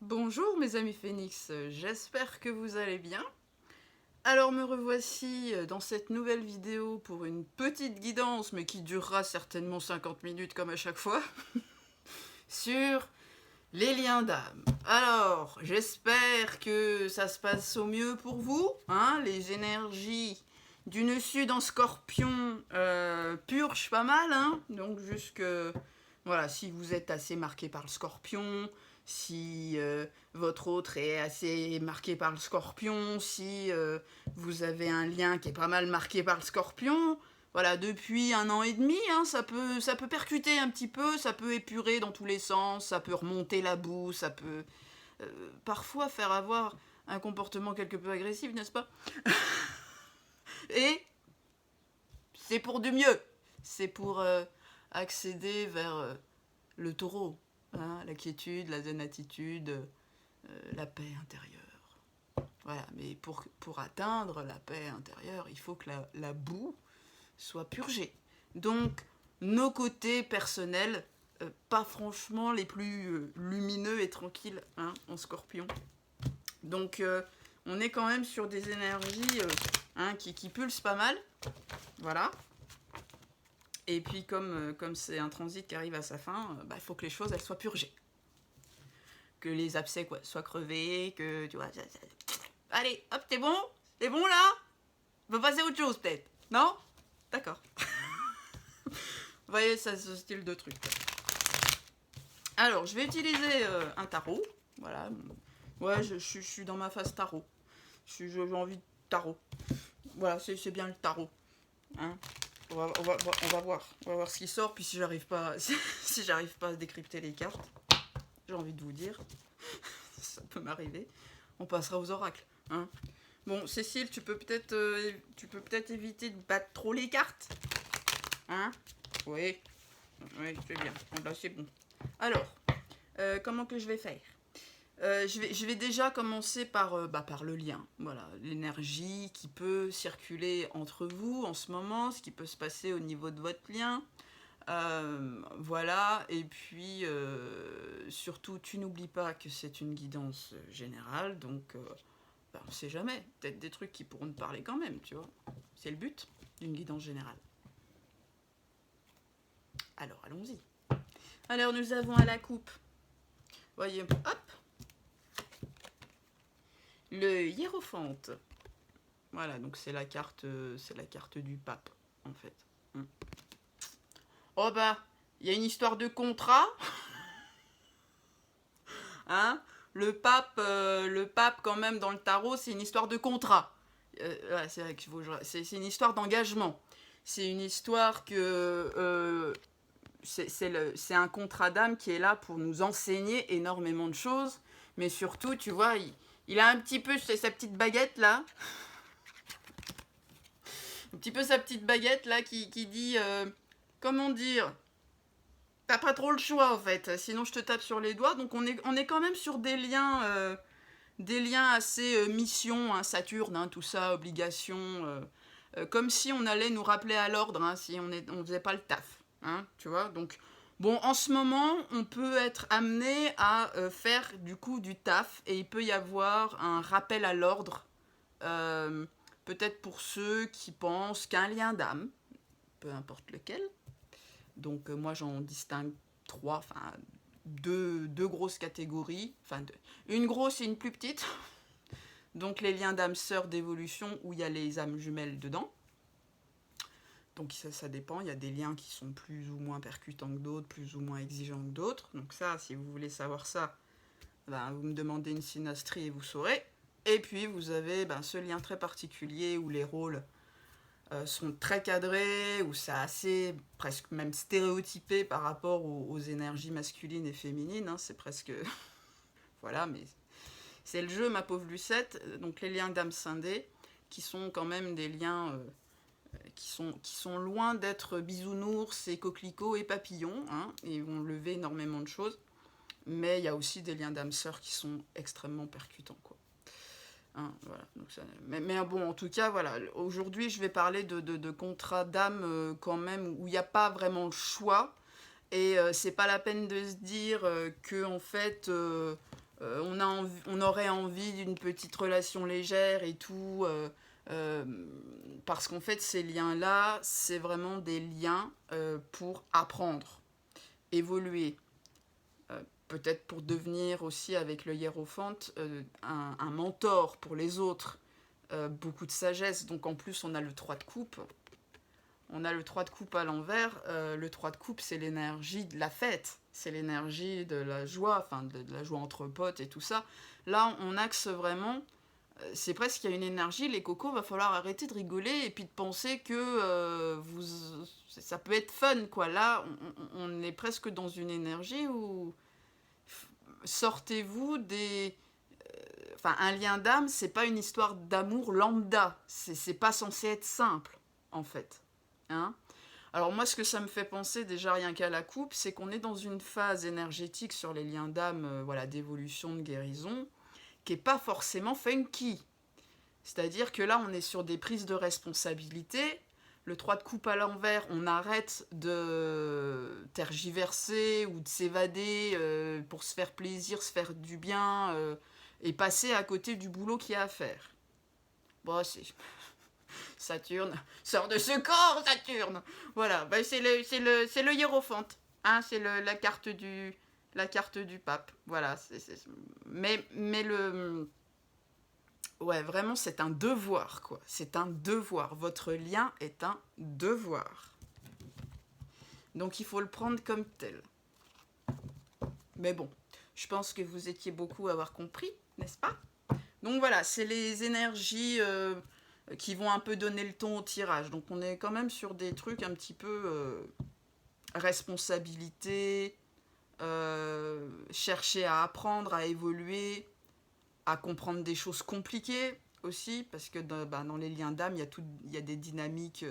Bonjour mes amis Phénix, j'espère que vous allez bien. Alors me revoici dans cette nouvelle vidéo pour une petite guidance, mais qui durera certainement 50 minutes comme à chaque fois, sur les liens d'âme. Alors, j'espère que ça se passe au mieux pour vous, hein, les énergies d'une sud en scorpion purgent pas mal, hein, donc jusque... Voilà, si vous êtes assez marqué par le scorpion, si votre autre est assez marqué par le scorpion, si vous avez un lien qui est pas mal marqué par le scorpion, voilà, depuis 1 an et demi, hein, ça peut percuter un petit peu, ça peut épurer dans tous les sens, ça peut remonter la boue, ça peut parfois faire avoir un comportement quelque peu agressif, n'est-ce pas? Et c'est pour du mieux, c'est pour accéder vers le taureau, hein, la quiétude, la zen attitude, la paix intérieure. Voilà, mais pour atteindre la paix intérieure, il faut que la boue soit purgée. Donc, nos côtés personnels, pas franchement les plus lumineux et tranquilles, hein, en scorpion. Donc, on est quand même sur des énergies hein, qui pulsent pas mal. Voilà. Et puis, comme c'est un transit qui arrive à sa fin, il faut que les choses elles soient purgées. Que les abcès soient crevés, que tu vois. Allez, hop, t'es bon? T'es bon là? On va passer à autre chose peut-être. Non? D'accord. Vous voyez, c'est ce style de truc. Alors, je vais utiliser un tarot. Voilà. Ouais, je suis dans ma phase tarot. J'ai envie de tarot. Voilà, c'est bien le tarot. Hein, on va voir. On va voir ce qui sort. Puis si j'arrive pas, si j'arrive pas à décrypter les cartes, j'ai envie de vous dire, ça peut m'arriver. On passera aux oracles. Hein. Bon, Cécile, tu peux peut-être éviter de battre trop les cartes. Hein? Oui. Oui, c'est bien. Là, c'est bon. Alors, comment que je vais faire? Je vais déjà commencer par le lien. Voilà, l'énergie qui peut circuler entre vous en ce moment, ce qui peut se passer au niveau de votre lien. Voilà, et puis surtout, tu n'oublies pas que c'est une guidance générale, donc on ne sait jamais. Peut-être des trucs qui pourront te parler quand même, tu vois. C'est le but d'une guidance générale. Alors, allons-y. Alors, nous avons à la coupe, voyez, hop, le hiérophante. Voilà, donc c'est la carte du pape, en fait. Oh bah, il y a une histoire de contrat. Hein, le pape quand même dans le tarot, c'est une histoire de contrat. Ouais, c'est vrai que c'est une histoire d'engagement. C'est une histoire que c'est un contrat d'âme qui est là pour nous enseigner énormément de choses, mais surtout, tu vois, il a un petit peu sa petite baguette là, un petit peu sa petite baguette là qui dit, comment dire, t'as pas trop le choix en fait, sinon je te tape sur les doigts. Donc on est quand même sur des liens assez mission, hein, Saturne, hein, tout ça, obligation, comme si on allait nous rappeler à l'ordre, hein, si on faisait pas le taf, hein, tu vois. Donc bon, en ce moment, on peut être amené à faire du coup du taf, et il peut y avoir un rappel à l'ordre, peut-être pour ceux qui pensent qu'un lien d'âme, peu importe lequel. Donc moi j'en distingue trois, enfin deux grosses catégories, enfin une grosse et une plus petite. Donc les liens d'âme sœurs d'évolution où il y a les âmes jumelles dedans. Donc ça dépend, il y a des liens qui sont plus ou moins percutants que d'autres, plus ou moins exigeants que d'autres. Donc ça, si vous voulez savoir ça, vous me demandez une synastrie et vous saurez. Et puis vous avez ce lien très particulier où les rôles sont très cadrés, où c'est assez, presque même stéréotypé par rapport aux énergies masculines et féminines. Hein, c'est presque... voilà, mais c'est le jeu, ma pauvre Lucette. Donc les liens d'âme scindés, qui sont quand même des liens qui sont loin d'être bisounours et coquelicots et papillons, hein, et vont lever énormément de choses. Mais il y a aussi des liens d'âme sœurs qui sont extrêmement percutants, quoi. Hein, voilà. Donc mais bon, en tout cas, voilà. Aujourd'hui, je vais parler de contrats d'âme quand même où il n'y a pas vraiment le choix. Et c'est pas la peine de se dire que en fait on aurait envie d'une petite relation légère et tout, euh, parce qu'en fait, ces liens-là, c'est vraiment des liens pour apprendre, évoluer, peut-être pour devenir aussi, avec le hiérophante, un mentor pour les autres, beaucoup de sagesse. Donc en plus, on a le 3 de coupe. On a le 3 de coupe à l'envers. Le 3 de coupe, c'est l'énergie de la fête. C'est l'énergie de la joie, enfin de la joie entre potes et tout ça. Là, on axe vraiment. C'est presque qu'il y a une énergie. Les cocos, va falloir arrêter de rigoler et puis de penser que ça peut être fun, quoi. Là, on est presque dans une énergie où sortez-vous des. Enfin, un lien d'âme, c'est pas une histoire d'amour lambda. C'est pas censé être simple, en fait. Hein. Alors moi, ce que ça me fait penser, déjà rien qu'à la coupe, c'est qu'on est dans une phase énergétique sur les liens d'âme, voilà, d'évolution, de guérison, qui est pas forcément funky. C'est-à-dire que là, on est sur des prises de responsabilité. Le 3 de coupe à l'envers, on arrête de tergiverser ou de s'évader pour se faire plaisir, se faire du bien et passer à côté du boulot qu'il y a à faire. Bon, c'est Saturne, sors de ce corps, Saturne. Voilà, bah c'est le hiérophante. Hein, c'est la carte du pape. Voilà. Mais le. Ouais, vraiment, c'est un devoir, quoi. C'est un devoir. Votre lien est un devoir. Donc il faut le prendre comme tel. Mais bon, je pense que vous étiez beaucoup à avoir compris, n'est-ce pas? Donc voilà, c'est les énergies qui vont un peu donner le ton au tirage. Donc on est quand même sur des trucs un petit peu responsabilité, chercher à apprendre, à évoluer, à comprendre des choses compliquées aussi, parce que dans les liens d'âme, il y a des dynamiques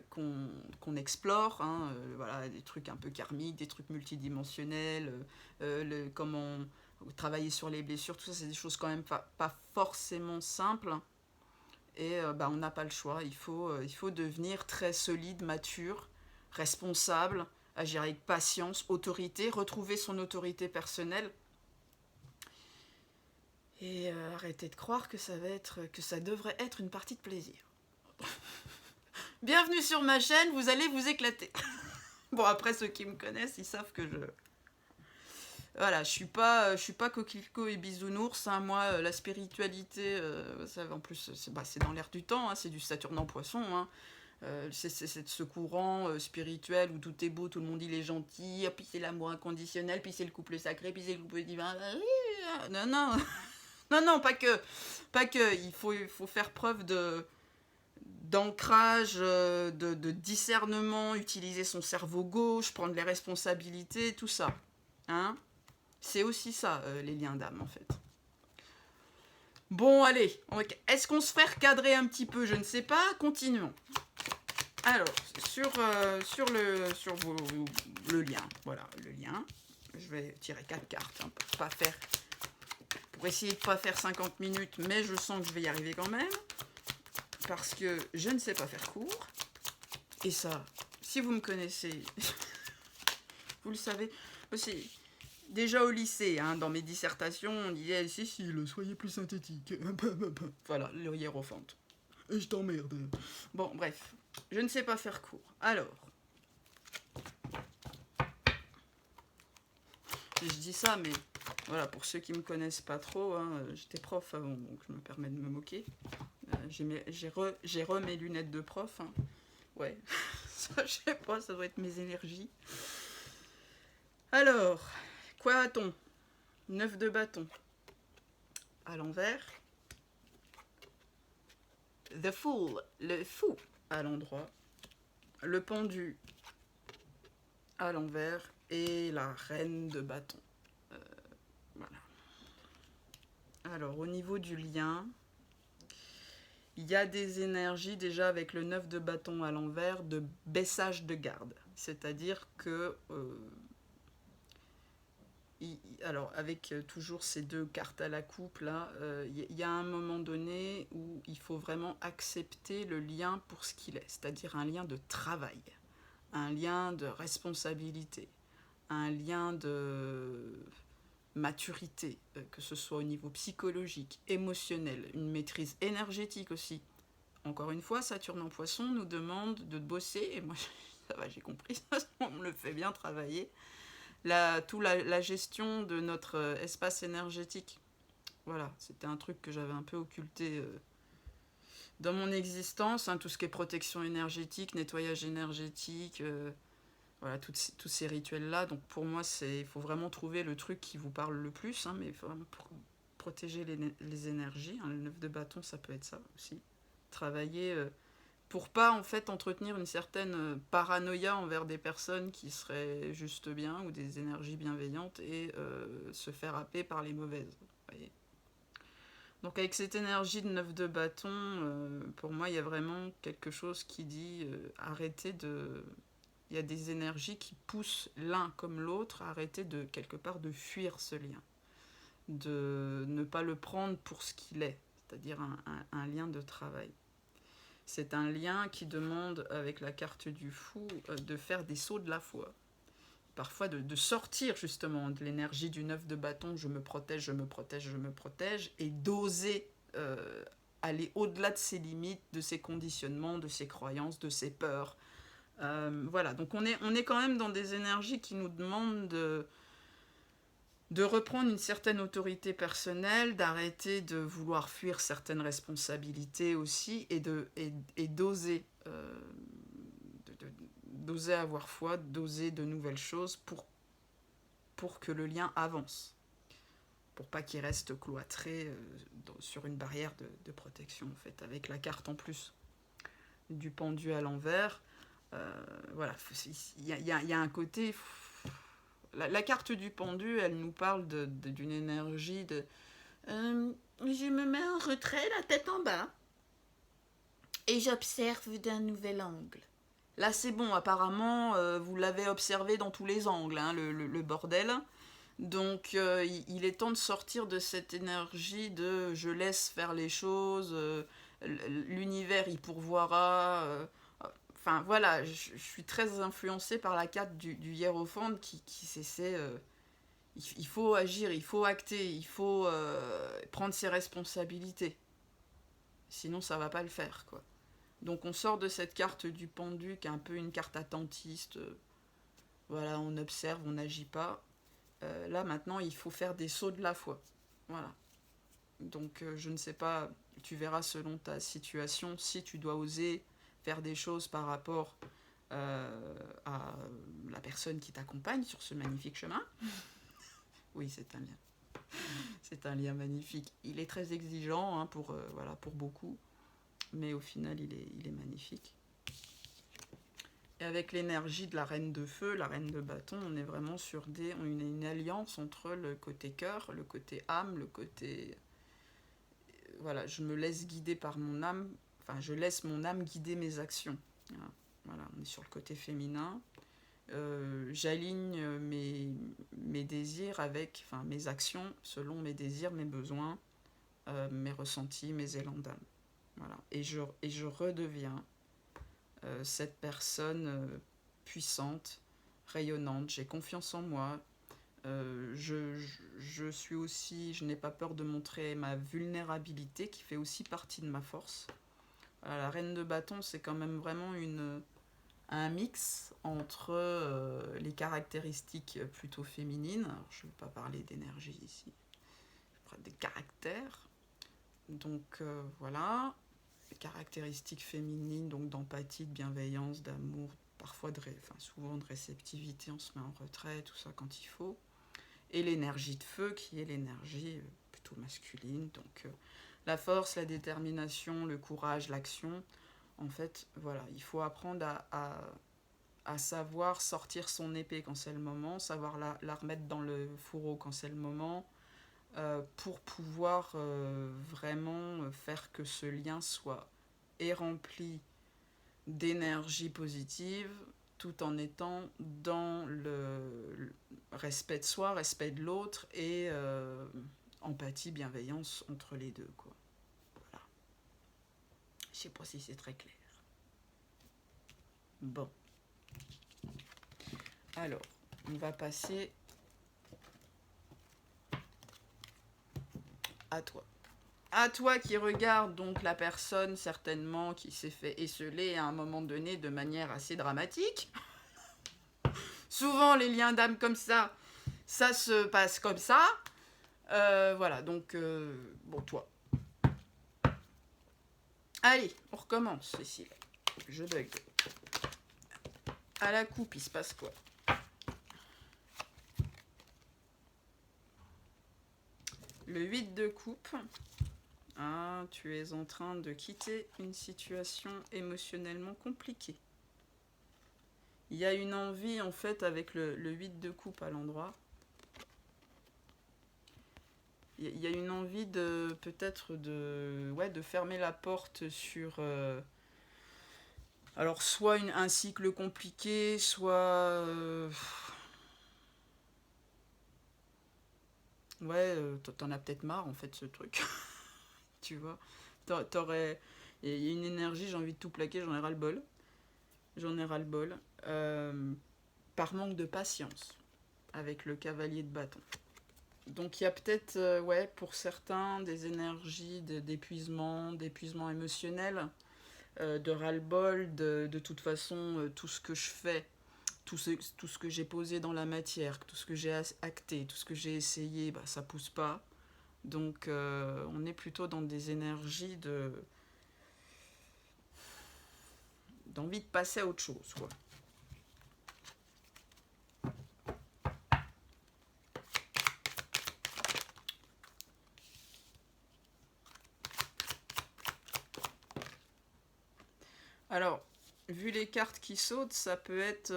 qu'on explore, hein, voilà, des trucs un peu karmiques, des trucs multidimensionnels, comment travailler sur les blessures, tout ça, c'est des choses quand même pas forcément simples. Et on n'a pas le choix, il faut devenir très solide, mature, responsable, agir avec patience, autorité, retrouver son autorité personnelle. Et arrêter de croire que ça devrait être une partie de plaisir. Bienvenue sur ma chaîne, vous allez vous éclater. Bon, après, ceux qui me connaissent, ils savent que je... Voilà, je suis pas coquelicot et bisounours. Hein. Moi, la spiritualité, ça, en plus, c'est dans l'air du temps. Hein. C'est du Saturne en poisson. Hein. C'est ce courant spirituel où tout est beau, tout le monde il est gentil, puis c'est l'amour inconditionnel, puis c'est le couple sacré, puis c'est le couple divin. Non, non, non, non, pas que. Il faut faire preuve d'ancrage, de discernement, utiliser son cerveau gauche, prendre les responsabilités, tout ça. Hein. C'est aussi ça, les liens d'âme, en fait. Bon, allez, est-ce qu'on se fait recadrer un petit peu? Je ne sais pas, continuons. Alors, sur le lien, voilà, le lien, je vais tirer 4 cartes, hein, pour essayer de ne pas faire 50 minutes, mais je sens que je vais y arriver quand même, parce que je ne sais pas faire court, et ça, si vous me connaissez, vous le savez, aussi. Déjà au lycée, hein, dans mes dissertations, on disait « Cécile, soyez plus synthétique. » Voilà, le hiérophante. Et je t'emmerde. Bon, bref, je ne sais pas faire court. Alors, je dis ça, mais voilà, pour ceux qui me connaissent pas trop, hein, j'étais prof avant, donc je me permets de me moquer. J'ai mes lunettes de prof. Hein. Ouais, ça, je sais pas, ça doit être mes énergies. Alors... Quoi a-t-on? 9 de bâton. À l'envers. The Fool, le fou, à l'endroit. Le pendu, à l'envers. Et la reine de bâton. Voilà. Alors, au niveau du lien, il y a des énergies déjà avec le 9 de bâton à l'envers de baissage de garde. C'est-à-dire que... alors, avec toujours ces 2 cartes à la coupe, là, y a un moment donné où il faut vraiment accepter le lien pour ce qu'il est, c'est-à-dire un lien de travail, un lien de responsabilité, un lien de maturité, que ce soit au niveau psychologique, émotionnel, une maîtrise énergétique aussi. Encore une fois, Saturne en Poisson nous demande de bosser, et moi, ça va, j'ai compris, on me le fait bien travailler, la gestion de notre espace énergétique. Voilà, c'était un truc que j'avais un peu occulté dans mon existence, hein, tout ce qui est protection énergétique, nettoyage énergétique, voilà, tous ces rituels-là. Donc pour moi, il faut vraiment trouver le truc qui vous parle le plus, hein, mais il faut vraiment protéger les énergies. Hein, le 9 de bâton, ça peut être ça aussi. Travailler pour pas en fait entretenir une certaine paranoïa envers des personnes qui seraient juste bien ou des énergies bienveillantes et se faire happer par les mauvaises. Voyez. Donc avec cette énergie de 9 de bâton, pour moi il y a vraiment quelque chose qui dit arrêtez de... Il y a des énergies qui poussent l'un comme l'autre à arrêter de quelque part de fuir ce lien, de ne pas le prendre pour ce qu'il est, c'est-à-dire un lien de travail. C'est un lien qui demande, avec la carte du fou, de faire des sauts de la foi. Parfois de sortir justement de l'énergie du 9 de bâton, je me protège, je me protège, je me protège, et d'oser aller au-delà de ses limites, de ses conditionnements, de ses croyances, de ses peurs. Voilà, donc on est quand même dans des énergies qui nous demandent de reprendre une certaine autorité personnelle, d'arrêter de vouloir fuir certaines responsabilités aussi, et d'oser, d'oser avoir foi, d'oser de nouvelles choses pour que le lien avance, pour pas qu'il reste cloîtré sur une barrière de protection, en fait, avec la carte en plus du pendu à l'envers. Voilà, il y a un côté... La carte du pendu, elle nous parle d'une énergie de... je me mets en retrait, la tête en bas, et j'observe d'un nouvel angle. Là, c'est bon, apparemment, vous l'avez observé dans tous les angles, hein, le bordel. Donc, il est temps de sortir de cette énergie de « je laisse faire les choses », l'univers, il pourvoira... Enfin, voilà, je suis très influencée par la carte du hiérophant qui s'essaie... il faut agir, il faut acter, il faut prendre ses responsabilités. Sinon, ça va pas le faire, quoi. Donc, on sort de cette carte du pendu, qui est un peu une carte attentiste. Voilà, on observe, on n'agit pas. Là, maintenant, il faut faire des sauts de la foi. Voilà. Donc, je ne sais pas, tu verras selon ta situation, si tu dois oser faire des choses par rapport à la personne qui t'accompagne sur ce magnifique chemin. Oui, c'est un lien. C'est un lien magnifique. Il est très exigeant, hein, pour beaucoup, mais au final, il est magnifique. Et avec l'énergie de la reine de feu, la reine de bâton, on est vraiment sur une alliance entre le côté cœur, le côté âme, le côté... Voilà, je me laisse guider par mon âme, enfin, je laisse mon âme guider mes actions. Voilà, on est sur le côté féminin. J'aligne mes désirs avec, enfin, mes actions selon mes désirs, mes besoins, mes ressentis, mes élans d'âme. Voilà, et je redeviens cette personne puissante, rayonnante. J'ai confiance en moi. Je suis aussi, je n'ai pas peur de montrer ma vulnérabilité qui fait aussi partie de ma force. Voilà, la reine de bâton, c'est quand même vraiment un mix entre les caractéristiques plutôt féminines. Alors, je ne vais pas parler d'énergie ici, je parle des caractères. Donc voilà, les caractéristiques féminines, donc d'empathie, de bienveillance, d'amour, parfois souvent de réceptivité, on se met en retrait, tout ça quand il faut. Et l'énergie de feu qui est l'énergie plutôt masculine, donc la force, la détermination, le courage, l'action. En fait, voilà, il faut apprendre à savoir sortir son épée quand c'est le moment, savoir la remettre dans le fourreau quand c'est le moment, pour pouvoir vraiment faire que ce lien soit rempli d'énergie positive, tout en étant dans le respect de soi, respect de l'autre et empathie, bienveillance entre les deux, quoi. Voilà. Je sais pas si c'est très clair. Bon. Alors, on va passer À toi. À toi qui regarde donc la personne certainement qui s'est fait esseler à un moment donné de manière assez dramatique. Souvent les liens d'âme comme ça se passe comme ça. Voilà, donc bon, toi. Allez, on recommence, Cécile. Je bug. À la coupe, il se passe quoi? Le 8 de coupe. Ah, tu es en train de quitter une situation émotionnellement compliquée. Il y a une envie, en fait, avec le 8 de coupe à l'endroit. Il y a une envie de, peut-être, de fermer la porte sur... alors, soit un cycle compliqué, soit... ouais, t'en as peut-être marre, en fait, ce truc. Tu vois, t'aurais... Il y a une énergie, j'ai envie de tout plaquer, j'en ai ras-le-bol. J'en ai ras-le-bol. Par manque de patience, avec le cavalier de bâton. Donc il y a peut-être, ouais, pour certains, des énergies d'épuisement émotionnel, de ras-le-bol, de toute façon, tout ce que je fais, tout ce que j'ai posé dans la matière, tout ce que j'ai acté, tout ce que j'ai essayé, bah, ça pousse pas. Donc on est plutôt dans des énergies d'envie de passer à autre chose, quoi. Alors, vu les cartes qui sautent, ça peut être...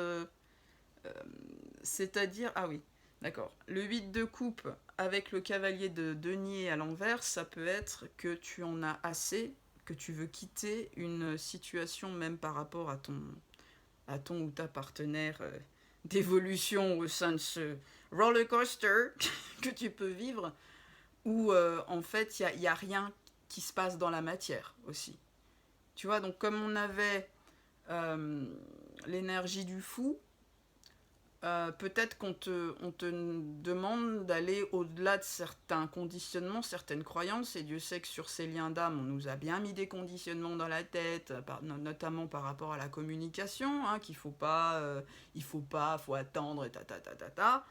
c'est-à-dire... Ah oui, d'accord. Le 8 de coupe avec le cavalier de denier à l'envers, ça peut être que tu en as assez, que tu veux quitter une situation même par rapport à ton ou ta partenaire d'évolution au sein de ce roller coaster que tu peux vivre, où en fait il y a rien qui se passe dans la matière aussi. Tu vois, donc comme on avait l'énergie du fou, peut-être on te demande d'aller au-delà de certains conditionnements, certaines croyances, et Dieu sait que sur ces liens d'âme, on nous a bien mis des conditionnements dans la tête, notamment par rapport à la communication, hein, qu'il faut pas, faut attendre, et ta.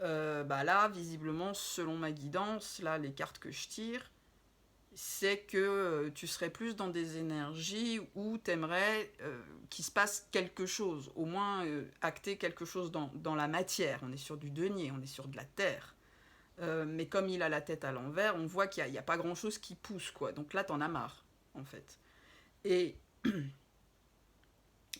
Bah là, visiblement, selon ma guidance, là, les cartes que je tire, c'est que tu serais plus dans des énergies où tu aimerais qu'il se passe quelque chose, au moins acter quelque chose dans la matière. On est sur du denier, on est sur de la terre. Mais comme il a la tête à l'envers, on voit qu'il n'y a pas grand-chose qui pousse, quoi. Donc là, t'en as marre, en fait. Et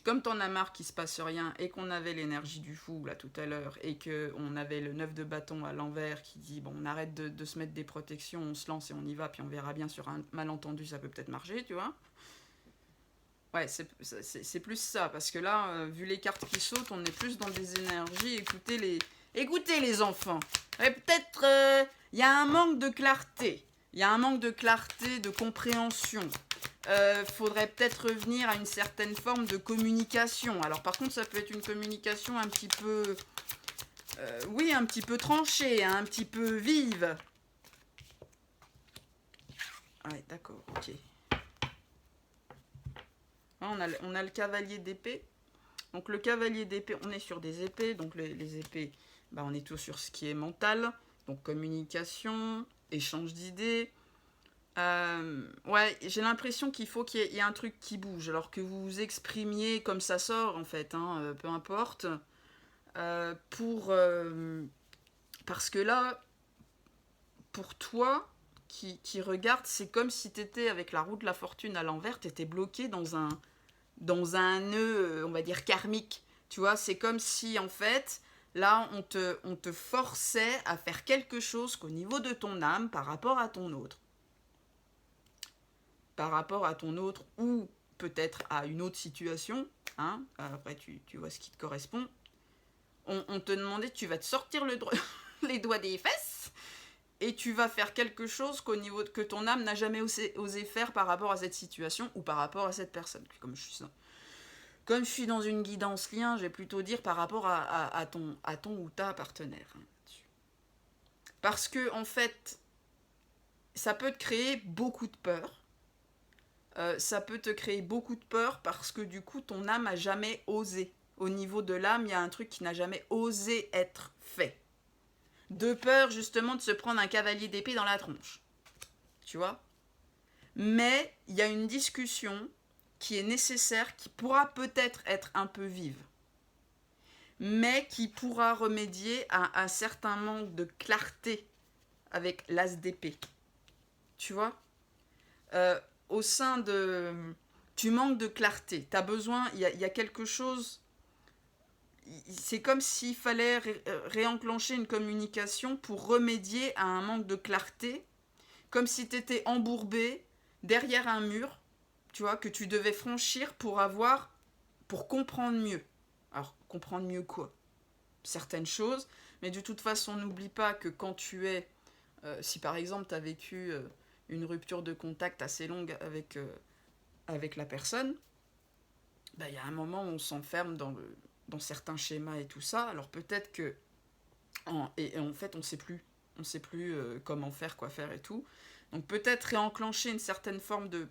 comme t'en as marre qu'il se passe rien et qu'on avait l'énergie du fou là tout à l'heure et qu'on avait le 9 de bâton à l'envers qui dit bon on arrête de se mettre des protections, on se lance et on y va puis on verra bien sur un malentendu ça peut peut-être marcher, tu vois. Ouais, c'est plus ça parce que là vu les cartes qui sautent on est plus dans des énergies, écoutez les enfants. Et peut-être il y a un manque de clarté, il y a un manque de clarté, de compréhension. Faudrait peut-être revenir à une certaine forme de communication. Alors par contre, ça peut être une communication un petit peu... oui, un petit peu tranchée, hein, un petit peu vive. Ouais, d'accord, ok. Là, on a le cavalier d'épée. Donc le cavalier d'épée, on est sur des épées. Donc les épées, bah, on est tout sur ce qui est mental. Donc communication, échange d'idées. Ouais, j'ai l'impression qu'il faut qu'il y ait un truc qui bouge, alors que vous vous exprimiez comme ça sort en fait, hein, peu importe. Pour parce que là, pour toi qui regarde, c'est comme si t'étais avec la roue de la fortune à l'envers, t'étais bloqué dans un nœud, on va dire karmique. Tu vois, c'est comme si en fait, là, on te forçait à faire quelque chose qu'au niveau de ton âme par rapport à ton autre. Par rapport à ton autre ou peut-être à une autre situation, hein, après tu vois ce qui te correspond, on te demandait, tu vas te sortir les doigts des fesses et tu vas faire quelque chose qu'au niveau que ton âme n'a jamais osé faire par rapport à cette situation ou par rapport à cette personne. Comme je suis dans une guidance lien, je vais plutôt dire par rapport à ton ou ta partenaire. Parce que en fait, ça peut te créer beaucoup de peur. Ça peut te créer beaucoup de peur parce que du coup, ton âme a jamais osé. Au niveau de l'âme, il y a un truc qui n'a jamais osé être fait. De peur justement de se prendre un cavalier d'épée dans la tronche. Tu vois? Mais il y a une discussion qui est nécessaire, qui pourra peut-être être un peu vive, mais qui pourra remédier à un certain manque de clarté avec l'as d'épée. Tu vois? euh, Au sein de... Tu manques de clarté. Tu as besoin... Il y a quelque chose... C'est comme s'il fallait réenclencher une communication pour remédier à un manque de clarté. Comme si tu étais embourbé derrière un mur, tu vois, que tu devais franchir pour avoir... Pour comprendre mieux. Alors, comprendre mieux quoi? Certaines choses. Mais de toute façon, n'oublie pas que quand tu es... si par exemple, tu as vécu... une rupture de contact assez longue avec la personne, bah, y a un moment où on s'enferme dans certains schémas et tout ça. Alors peut-être que et en fait on sait plus comment faire, quoi faire et tout. Donc peut-être réenclencher une certaine forme de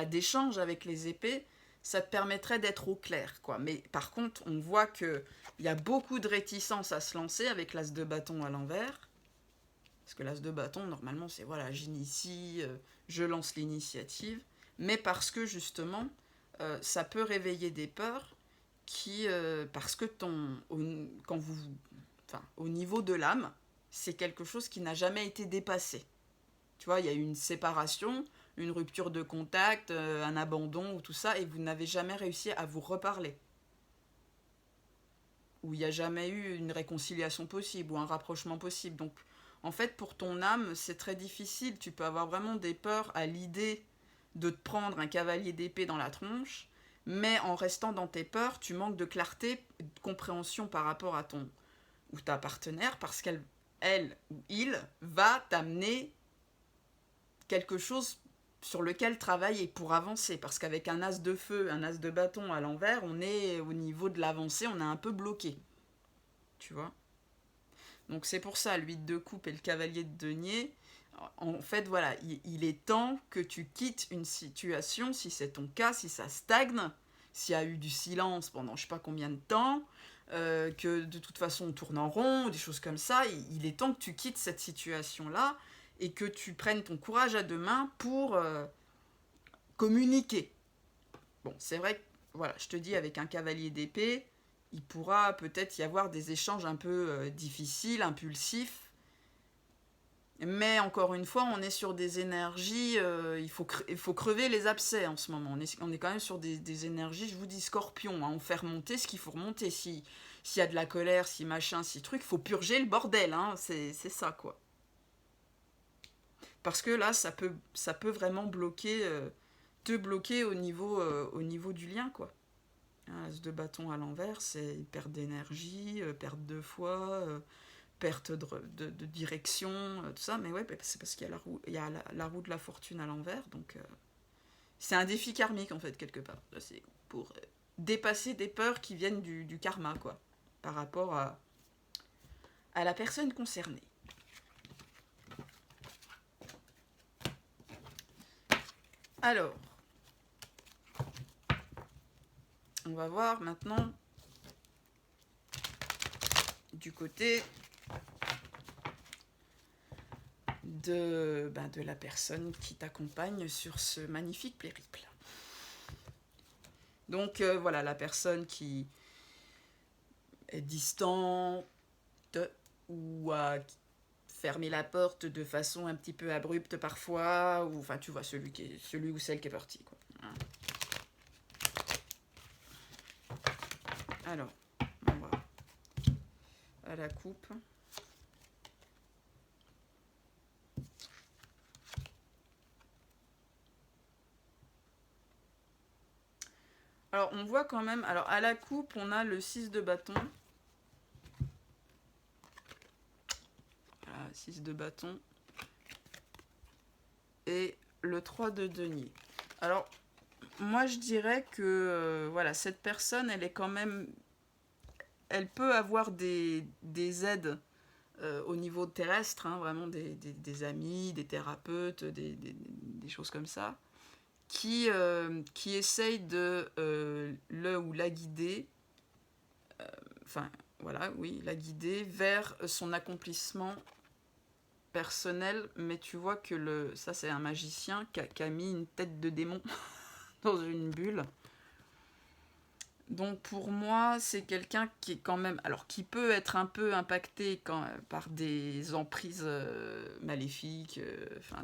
d'échange avec les épées, ça te permettrait d'être au clair, quoi. Mais par contre, on voit que il y a beaucoup de réticence à se lancer avec l'as de bâton à l'envers. Parce que l'as de bâton, normalement, c'est voilà, j'initie, je lance l'initiative. Mais parce que justement, ça peut réveiller des peurs qui, parce que quand vous, enfin, au niveau de l'âme, c'est quelque chose qui n'a jamais été dépassé. Tu vois, il y a eu une séparation, une rupture de contact, un abandon ou tout ça, et vous n'avez jamais réussi à vous reparler. Ou il n'y a jamais eu une réconciliation possible ou un rapprochement possible. Donc, en fait, pour ton âme, c'est très difficile. Tu peux avoir vraiment des peurs à l'idée de te prendre un cavalier d'épée dans la tronche, mais en restant dans tes peurs, tu manques de clarté, de compréhension par rapport à ton ou ta partenaire, parce elle ou il va t'amener quelque chose sur lequel travailler pour avancer. Parce qu'avec un as de feu, un as de bâton à l'envers, on est au niveau de l'avancée, on est un peu bloqué. Tu vois? Donc c'est pour ça, l'huile de coupe et le cavalier de denier, en fait, voilà, il est temps que tu quittes une situation, si c'est ton cas, si ça stagne, s'il y a eu du silence pendant je sais pas combien de temps, que de toute façon on tourne en rond, des choses comme ça, il est temps que tu quittes cette situation-là et que tu prennes ton courage à deux mains pour communiquer. Bon, c'est vrai que, voilà, je te dis, avec un cavalier d'épée, il pourra peut-être y avoir des échanges un peu difficiles, impulsifs, mais encore une fois, on est sur des énergies, il faut crever les abcès en ce moment. On est quand même sur des énergies, je vous dis, scorpion, hein, on fait remonter ce qu'il faut remonter. S'il y a de la colère, si machin, si truc, il faut purger le bordel, hein, c'est ça, quoi. Parce que là, ça peut vraiment bloquer, te bloquer au niveau du lien, quoi. Un as de bâton à l'envers, c'est perte d'énergie, perte de foi, perte de direction, tout ça. Mais ouais, c'est parce qu'il y a la roue de la fortune à l'envers. Donc, c'est un défi karmique, en fait, quelque part. C'est pour dépasser des peurs qui viennent du karma, quoi. Par rapport à la personne concernée. Alors, on va voir maintenant du côté de la personne qui t'accompagne sur ce magnifique périple. Donc voilà, la personne qui est distante ou a fermé la porte de façon un petit peu abrupte parfois, ou enfin tu vois, celui ou celle qui est parti, quoi. Alors, on va à la coupe. Alors, on voit quand même... Alors, à la coupe, on a le 6 de bâton. Voilà, 6 de bâton. Et le 3 de denier. Alors, moi, je dirais que... voilà, cette personne, elle est quand même... Elle peut avoir des aides au niveau terrestre, hein, vraiment des amis, des thérapeutes, des choses comme ça, qui essayent de le ou la guider, enfin voilà, oui, la guider vers son accomplissement personnel, mais tu vois que ça c'est un magicien qui a mis une tête de démon dans une bulle. Donc pour moi, c'est quelqu'un qui est quand même, alors qui peut être un peu impacté par des emprises maléfiques, enfin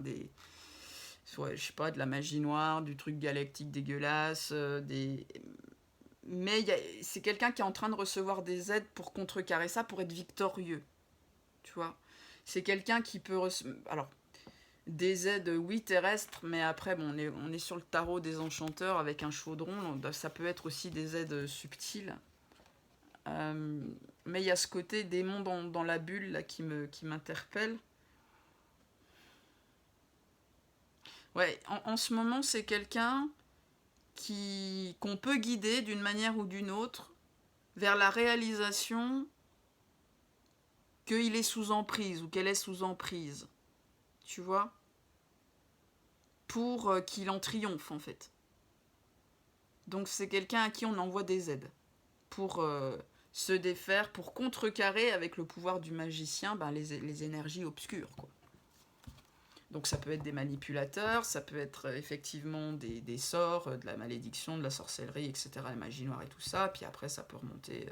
soit, je sais pas, de la magie noire, du truc galactique dégueulasse, mais c'est quelqu'un qui est en train de recevoir des aides pour contrecarrer ça, pour être victorieux, tu vois. C'est quelqu'un qui peut alors des aides, oui, terrestres, mais après, bon, on est sur le tarot des enchanteurs avec un chaudron, donc ça peut être aussi des aides subtiles. Mais il y a ce côté démon dans la bulle là, qui m'interpelle. Ouais, en ce moment, c'est quelqu'un qu'on peut guider d'une manière ou d'une autre vers la réalisation qu'il est sous emprise ou qu'elle est sous emprise. Tu vois, pour qu'il en triomphe, en fait. Donc c'est quelqu'un à qui on envoie des aides pour se défaire, pour contrecarrer avec le pouvoir du magicien les énergies obscures, quoi. Donc ça peut être des manipulateurs, ça peut être effectivement des sorts, de la malédiction, de la sorcellerie, etc., la magie noire et tout ça, puis après ça peut remonter...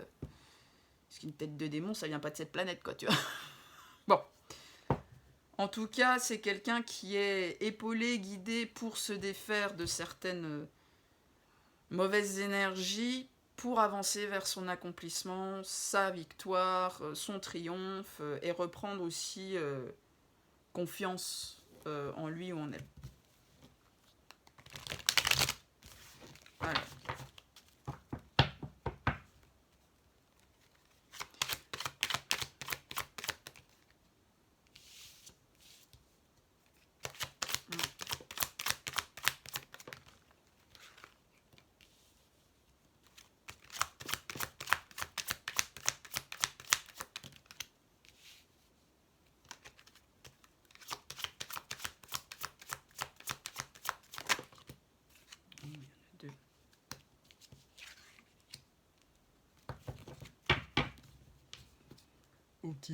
parce qu'une tête de démon, ça vient pas de cette planète, quoi, tu vois. Bon. En tout cas, c'est quelqu'un qui est épaulé, guidé pour se défaire de certaines mauvaises énergies, pour avancer vers son accomplissement, sa victoire, son triomphe, et reprendre aussi confiance en lui ou en elle. Voilà. Deux. Ok.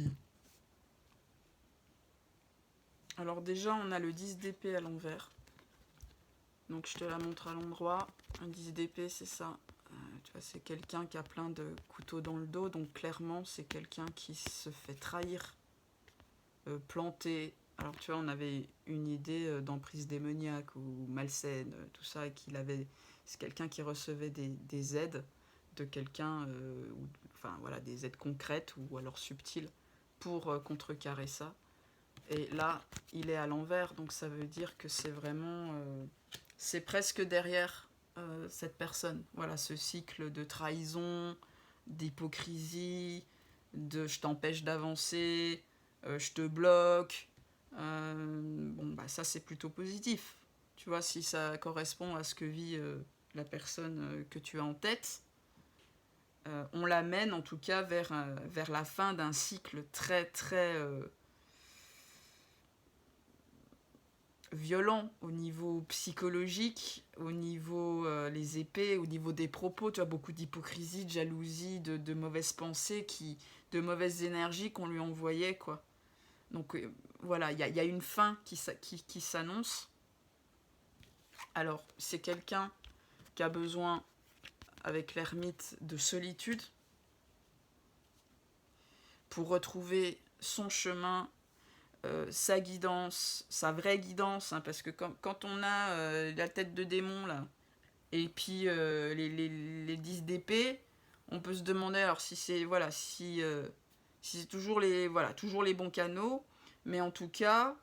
Alors déjà, on a le 10 d'épée à l'envers. Donc je te la montre à l'endroit. Un 10 d'épée, c'est ça. Tu vois, c'est quelqu'un qui a plein de couteaux dans le dos. Donc clairement, c'est quelqu'un qui se fait trahir, planter. Alors tu vois, on avait une idée d'emprise démoniaque ou malsaine, tout ça, et c'est quelqu'un qui recevait des aides de quelqu'un, enfin voilà, des aides concrètes ou alors subtiles pour contrecarrer ça. Et là, il est à l'envers, donc ça veut dire que c'est vraiment... c'est presque derrière cette personne. Voilà, ce cycle de trahison, d'hypocrisie, de je t'empêche d'avancer, je te bloque. Bon, bah ça, c'est plutôt positif. Tu vois, si ça correspond à ce que vit la personne que tu as en tête, on l'amène en tout cas vers la fin d'un cycle très, très... violent au niveau psychologique, au niveau les épées, au niveau des propos, tu vois, beaucoup d'hypocrisie, de jalousie, de mauvaises pensées, de mauvaises énergies qu'on lui envoyait, quoi. Donc voilà, il y a une fin qui s'annonce. Alors, c'est quelqu'un qui a besoin, avec l'ermite, de solitude pour retrouver son chemin, sa guidance, sa vraie guidance, hein, parce que quand on a la tête de démon, là, et puis les 10 d'épée, on peut se demander alors si c'est voilà, si c'est toujours toujours les bons canaux, mais en tout cas,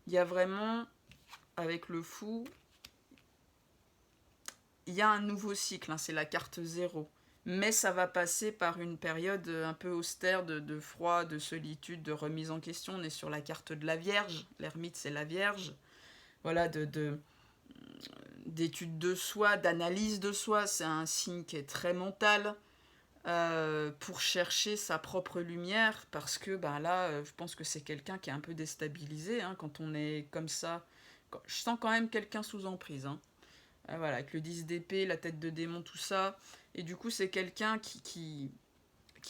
il y a vraiment, avec le fou, il y a un nouveau cycle, hein, c'est la carte 0. Mais ça va passer par une période un peu austère de froid, de solitude, de remise en question. On est sur la carte de la Vierge. L'ermite, c'est la Vierge. Voilà, d'étude de soi, d'analyse de soi. C'est un signe qui est très mental. pour chercher sa propre lumière, parce que ben là, je pense que c'est quelqu'un qui est un peu déstabilisé, hein, quand on est comme ça. Je sens quand même quelqu'un sous emprise, hein. Voilà, avec le 10 d'épée, la tête de démon, tout ça. Et du coup, c'est quelqu'un qui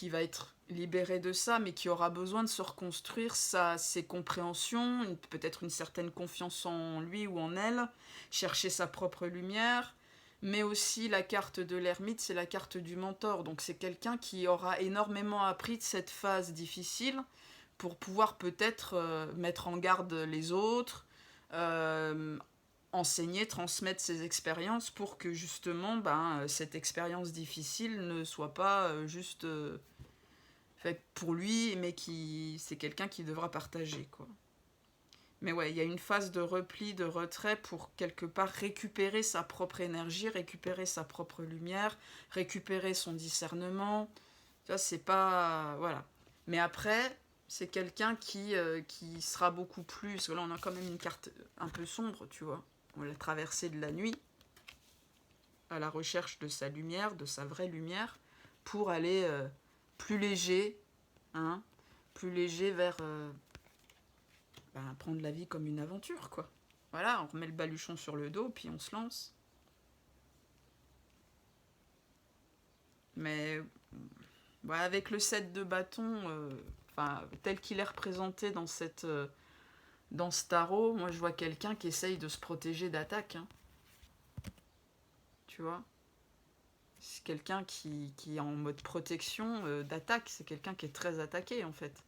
va être libéré de ça, mais qui aura besoin de se reconstruire ses compréhensions, peut-être une certaine confiance en lui ou en elle, chercher sa propre lumière. Mais aussi la carte de l'ermite, c'est la carte du mentor. Donc c'est quelqu'un qui aura énormément appris de cette phase difficile pour pouvoir peut-être mettre en garde les autres, euh, enseigner, transmettre ses expériences pour que justement cette expérience difficile ne soit pas juste faite pour lui, mais c'est quelqu'un qui devra partager, quoi. Mais ouais, il y a une phase de repli, de retrait pour quelque part récupérer sa propre énergie, récupérer sa propre lumière, récupérer son discernement. Tu vois, c'est pas... Voilà. Mais après, c'est quelqu'un qui sera beaucoup plus... Parce que là, on a quand même une carte un peu sombre, tu vois. On l'a traversée de la nuit, à la recherche de sa lumière, de sa vraie lumière, pour aller plus léger, hein, plus léger vers... prendre la vie comme une aventure, quoi. Voilà, on remet le baluchon sur le dos, puis on se lance. Mais avec le 7 de bâton, tel qu'il est représenté dans ce tarot, moi je vois quelqu'un qui essaye de se protéger d'attaque, hein. Tu vois, c'est quelqu'un qui est en mode protection d'attaque. C'est quelqu'un qui est très attaqué, en fait,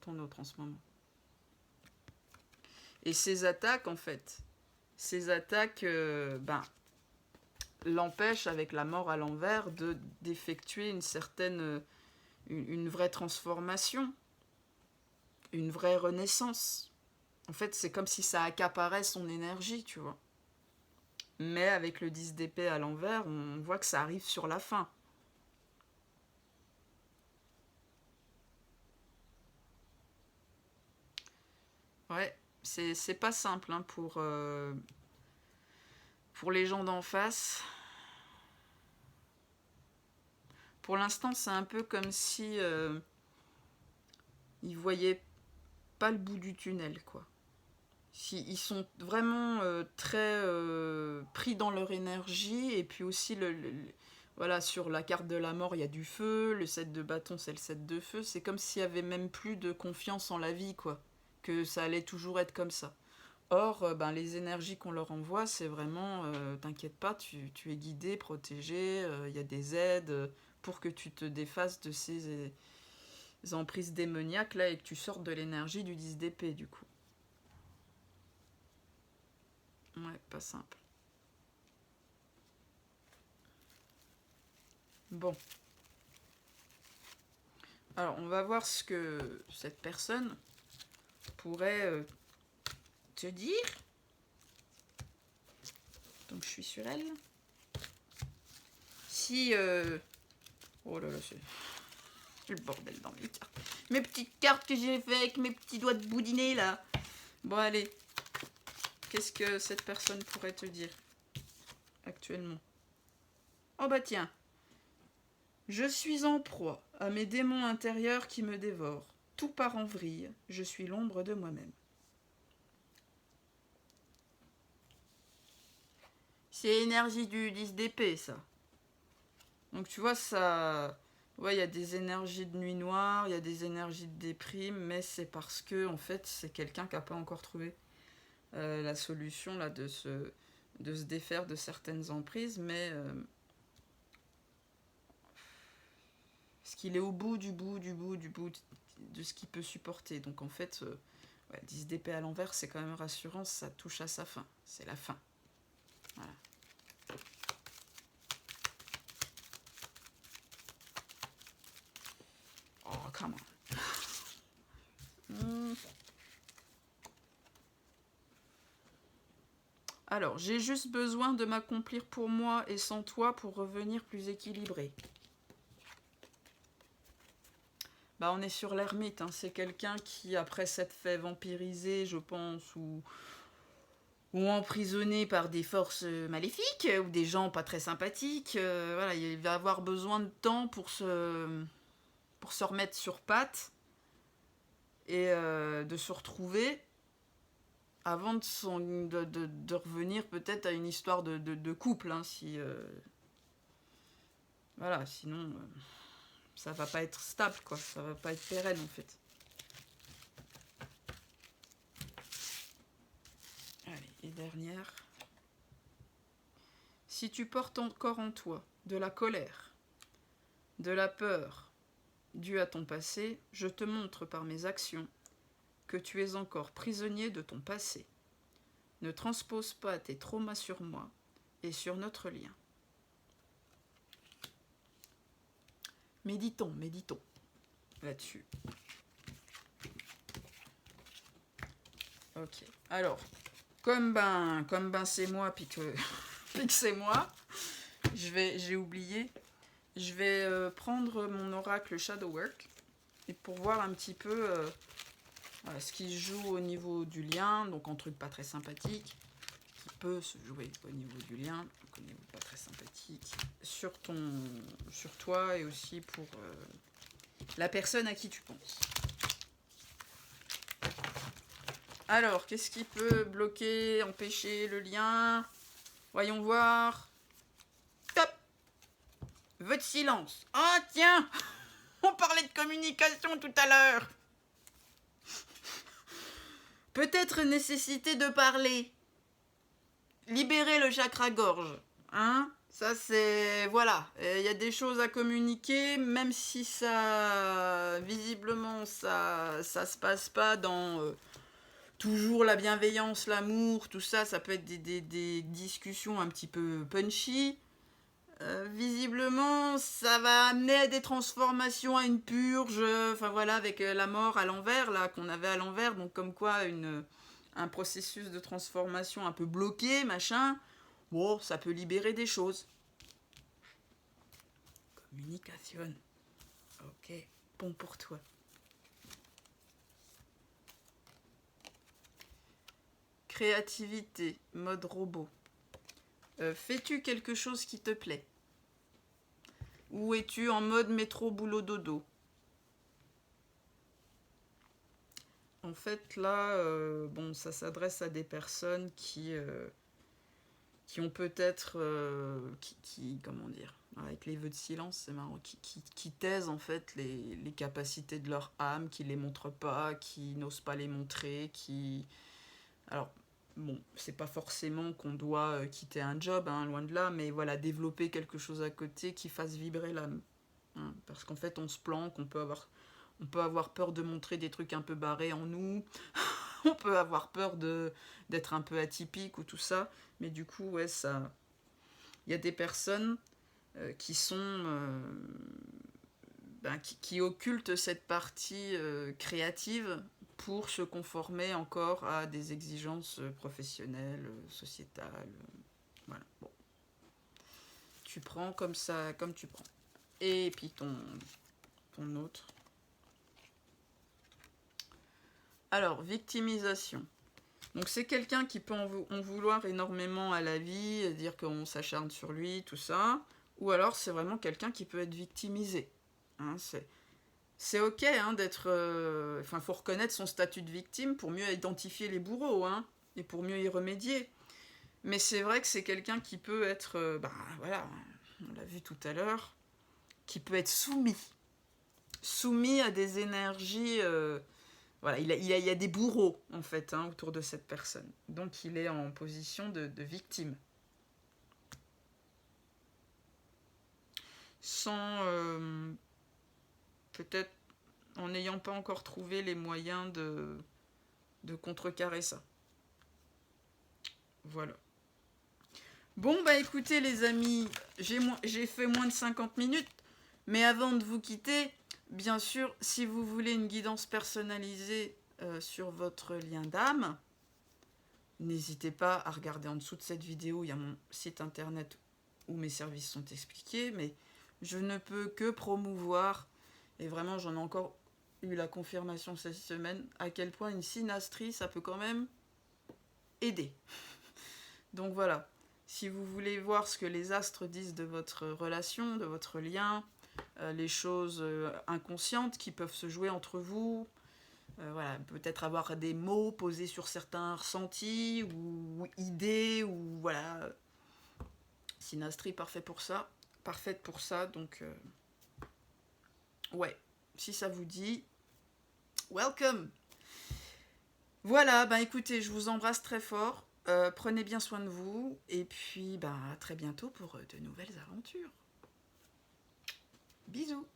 ton autre en ce moment. Et ces attaques, en fait, l'empêchent, avec la mort à l'envers, d'effectuer une vraie transformation, une vraie renaissance. En fait, c'est comme si ça accaparait son énergie, tu vois. Mais avec le 10 d'épée à l'envers, on voit que ça arrive sur la fin. Ouais, c'est pas simple, hein, pour les gens d'en face. Pour l'instant, c'est un peu comme si ils voyaient pas le bout du tunnel, quoi. Ils sont vraiment très pris dans leur énergie, et puis aussi voilà, sur la carte de la mort il y a du feu, le 7 de bâton c'est le 7 de feu, c'est comme s'il y avait même plus de confiance en la vie, quoi, que ça allait toujours être comme ça. Or les énergies qu'on leur envoie, c'est vraiment t'inquiète pas, tu es guidé, protégé, il y a des aides pour que tu te défasses de ces emprises démoniaques là, et que tu sortes de l'énergie du 10 d'épée, du coup. Ouais, pas simple. Bon. Alors, on va voir ce que cette personne pourrait te dire. Donc, je suis sur elle. Si... Oh là là, c'est le bordel dans mes cartes. Mes petites cartes que j'ai fait avec mes petits doigts de boudinet, là. Bon, allez. Qu'est-ce que cette personne pourrait te dire actuellement? Oh bah tiens. Je suis en proie à mes démons intérieurs qui me dévorent. Tout part en vrille. Je suis l'ombre de moi-même. C'est l'énergie du 10 d'épée, ça. Donc tu vois, ça... Ouais, il y a des énergies de nuit noire, il y a des énergies de déprime, mais c'est parce que, en fait, c'est quelqu'un qui n'a pas encore trouvé la solution, là, de se défaire de certaines emprises, mais... parce qu'il est au bout de ce qu'il peut supporter. Donc en fait, 10 d'épée à l'envers, c'est quand même rassurant, ça touche à sa fin. C'est la fin. Voilà. Oh, come on. Alors, j'ai juste besoin de m'accomplir pour moi et sans toi pour revenir plus équilibré. On est sur l'ermite, hein. C'est quelqu'un qui, après s'être fait vampiriser, je pense, ou ou emprisonné par des forces maléfiques, ou des gens pas très sympathiques. Voilà, il va avoir besoin de temps pour se remettre sur pattes et de se retrouver avant de revenir peut-être à une histoire de couple, hein, si voilà, sinon ça va pas être stable, quoi, ça va pas être pérenne en fait. Allez, et dernière. Si tu portes encore en toi de la colère, de la peur due à ton passé, je te montre par mes actions que tu es encore prisonnier de ton passé. Ne transpose pas tes traumas sur moi et sur notre lien. Méditons là-dessus. Ok. Alors, comme c'est moi, puis que c'est moi, j'ai oublié. Je vais prendre mon oracle Shadowwork et pour voir un petit peu ce qui se joue au niveau du lien, donc un truc pas très sympathique, qui peut se jouer au niveau du lien, donc au niveau pas très sympathique, sur toi et aussi pour la personne à qui tu penses. Alors, qu'est-ce qui peut bloquer, empêcher le lien? Voyons voir. Top! Vœu de silence. Ah tiens! On parlait de communication tout à l'heure. Peut-être nécessité de parler. Libérer le chakra gorge. Hein? Ça c'est... Voilà. Il y a des choses à communiquer, même si ça... Visiblement, ça se passe pas dans... toujours la bienveillance, l'amour, tout ça, ça peut être des discussions un petit peu punchy. Visiblement, ça va amener à des transformations, à une purge, enfin voilà, avec la mort à l'envers, là, qu'on avait à l'envers, donc comme quoi un processus de transformation un peu bloqué, machin, bon, ça peut libérer des choses. Communication. Ok, bon pour toi. Créativité, mode robot. Fais-tu quelque chose qui te plaît? Ou es-tu en mode métro boulot dodo? En fait, là, bon, ça s'adresse à des personnes qui ont peut-être, comment dire, avec les vœux de silence, c'est marrant, qui taisent en fait les capacités de leur âme, qui les montrent pas, qui n'osent pas les montrer, alors, bon, c'est pas forcément qu'on doit quitter un job, hein, loin de là, mais voilà, développer quelque chose à côté qui fasse vibrer l'âme. Hein, parce qu'en fait, on se planque, on peut avoir peur de montrer des trucs un peu barrés en nous, on peut avoir peur d'être un peu atypique ou tout ça, mais du coup, ouais, ça... Il y a des personnes qui sont... qui occultent cette partie créative pour se conformer encore à des exigences professionnelles, sociétales. Voilà. Bon. Tu prends comme ça, comme tu prends. Et puis ton autre. Alors, victimisation. Donc c'est quelqu'un qui peut en vouloir énormément à la vie, dire qu'on s'acharne sur lui, tout ça. Ou alors c'est vraiment quelqu'un qui peut être victimisé. Hein, c'est ok hein, d'être... Enfin, faut reconnaître son statut de victime pour mieux identifier les bourreaux, hein, et pour mieux y remédier. Mais c'est vrai que c'est quelqu'un qui peut être... voilà, on l'a vu tout à l'heure, qui peut être soumis à des énergies... voilà, il y a des bourreaux, en fait, hein, autour de cette personne. Donc, il est en position de victime. Sans... peut-être en n'ayant pas encore trouvé les moyens de contrecarrer ça. Voilà. Bon, bah écoutez les amis, j'ai fait moins de 50 minutes, mais avant de vous quitter, bien sûr, si vous voulez une guidance personnalisée sur votre lien d'âme, n'hésitez pas à regarder en dessous de cette vidéo, il y a mon site internet où mes services sont expliqués, mais je ne peux que promouvoir, et vraiment j'en ai encore eu la confirmation cette semaine, à quel point une synastrie, ça peut quand même aider. Donc voilà, si vous voulez voir ce que les astres disent de votre relation, de votre lien, les choses inconscientes qui peuvent se jouer entre vous, voilà, peut-être avoir des mots posés sur certains ressentis ou idées, ou voilà. Synastrie, parfaite pour ça, donc ouais, si ça vous dit, welcome. Voilà, ben écoutez, je vous embrasse très fort, prenez bien soin de vous, et puis ben, à très bientôt pour de nouvelles aventures. Bisous.